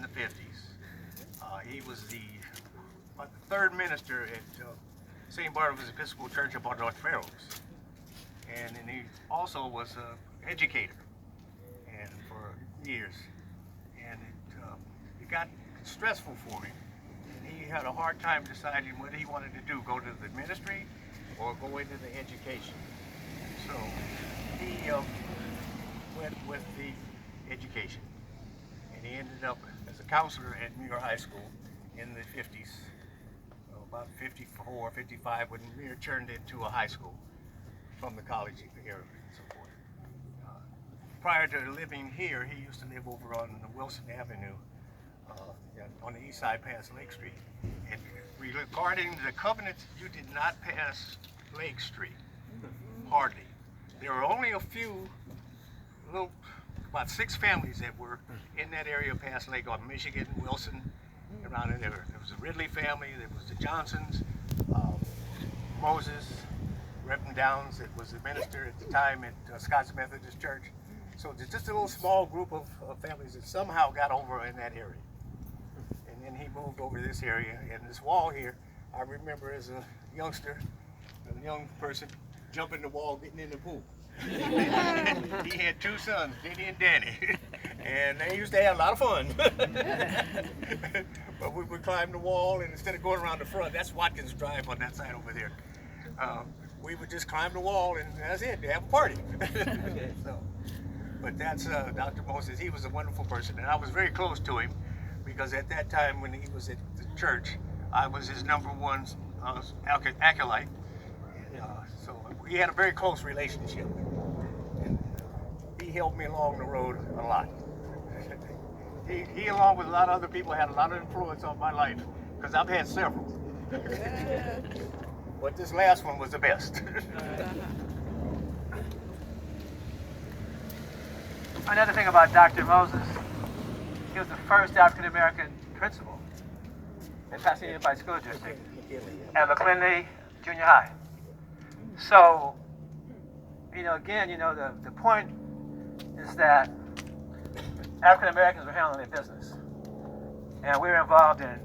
in the 50s. He was the third minister at St. Barnabas Episcopal Church up on North Fair Oaks. And he also was an educator and for years. And it got stressful for him. And he had a hard time deciding what he wanted to do, go to the ministry or go into the education. So he went with the education. And he ended up as a counselor at Muir High School in the 50s, about 54, 55, when Muir turned into a high school from the college era and so forth. Prior to living here, he used to live over on Wilson Avenue, on the east side past Lake Street. And regarding the covenants, you did not pass Lake Street, hardly. There were only a few about 6 families that were in that area past Lake on Michigan, Wilson, around there. There was the Ridley family, there was the Johnsons, Moses, Reverend Downs, that was the minister at the time at Scots Methodist Church. So there's just a little small group of families that somehow got over in that area. And then he moved over to this area, and this wall here, I remember as a youngster, a young person, jumping the wall, getting in the pool. He had 2 sons, Denny and Danny, and they used to have a lot of fun. But we would climb the wall, and instead of going around the front, that's Watkins Drive on that side over there. We would just climb the wall, and that's it. They have a party. So, but that's Dr. Moses. He was a wonderful person, and I was very close to him because at that time when he was at the church, I was his #1 acolyte. So we had a very close relationship. And he helped me along the road a lot. He along with a lot of other people, had a lot of influence on my life because I've had several. But this last one was the best. Another thing about Dr. Moses, he was the first African American principal in Pasadena Unified School District at McClinley Junior High. So, again, the point is that African Americans were handling their business, and we were involved in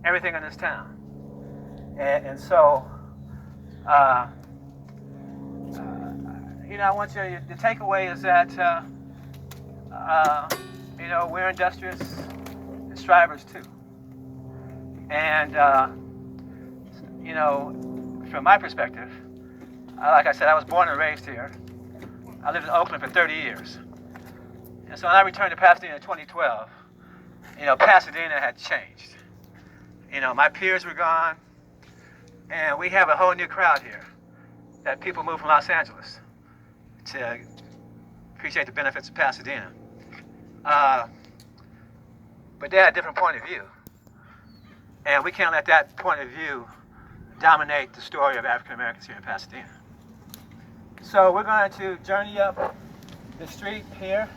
everything in this town. And so, I want you, the takeaway is that, we're industrious strivers too. And, from my perspective, like I said, I was born and raised here. I lived in Oakland for 30 years. And so when I returned to Pasadena in 2012, Pasadena had changed. My peers were gone, and we have a whole new crowd here that people moved from Los Angeles to appreciate the benefits of Pasadena. But they had a different point of view. And we can't let that point of view dominate the story of African Americans here in Pasadena. So we're going to journey up the street here.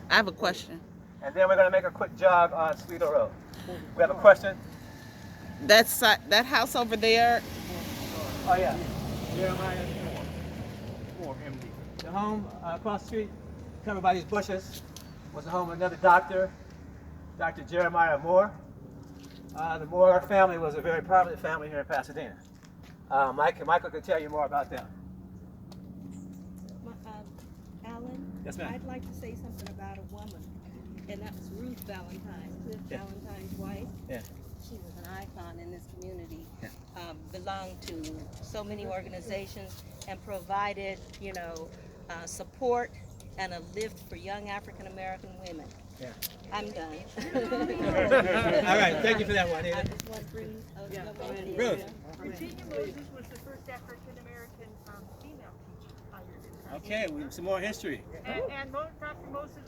I have a question. And then we're going to make a quick jog on Slido Road. We have a question? That house over there. Oh yeah, Jeremiah Moore, MD. The home across the street, covered by these bushes, was the home of another doctor, Dr. Jeremiah Moore. The Moore family was a very prominent family here in Pasadena. Michael could tell you more about them. Alan, Yes, ma'am. I'd like to say something about a woman, and that was Ruth Valentine, Cliff Yeah. Valentine's wife. Yeah. She was an icon in this community, Yeah. belonged to so many organizations and provided, support and a lift for young African American women. Yeah. I'm done. All right, thank you for that one, I Ada. just want to bring Ruth. Virginia Moses was the first African American female teacher hired in her. Okay, we have some more history. And Dr. Moses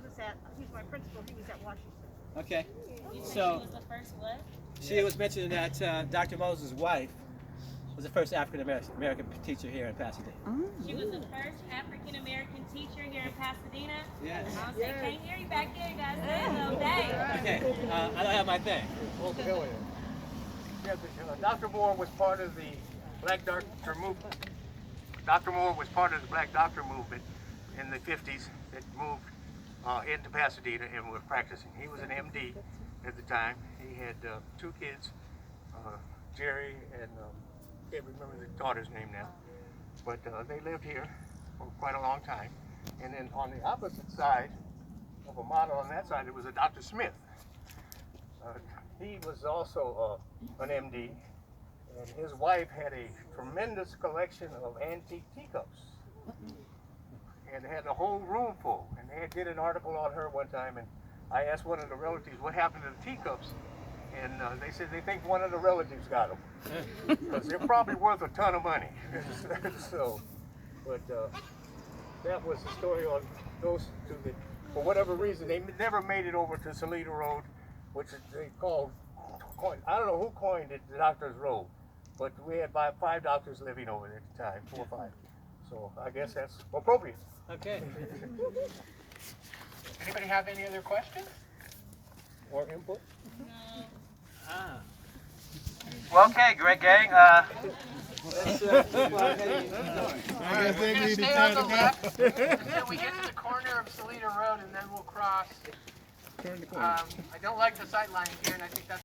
he's my principal, he was at Washington. Okay. You said So she was the first what? she was mentioning that Dr. Moses' wife was the first African American teacher here in Pasadena. She was the first African American teacher here in Pasadena. Yes. I'll say, can't hear you back there, you guys. Hello, day. Okay, I don't have my thing. Yeah, Dr. Moore was part of the Black Doctor movement. Dr. Moore was part of the Black Doctor movement in the 50s that moved into Pasadena and was practicing. He was an MD at the time. He had 2 kids, Jerry and can't remember the daughter's name now, but they lived here for quite a long time. And then on the opposite side of a model on that side, it was a Dr. Smith. He was also an MD, and his wife had a tremendous collection of antique teacups. And they had the whole room full. And they did an article on her one time, and I asked one of the relatives what happened to the teacups, and they said they think one of the relatives got them because they're probably worth a ton of money. So, but that was the story on those two. That, for whatever reason, they never made it over to Salida Road, which they called. I don't know who coined it, the Doctor's Road, but we had 5 doctors living over there at the time, 4 or 5. So I guess that's appropriate. Okay. Anybody have any other questions or input? Well, okay, great gang. Let's stay on the left until we get to the corner of Salida Road, and then we'll cross. I don't like the sight lines here, and I think that's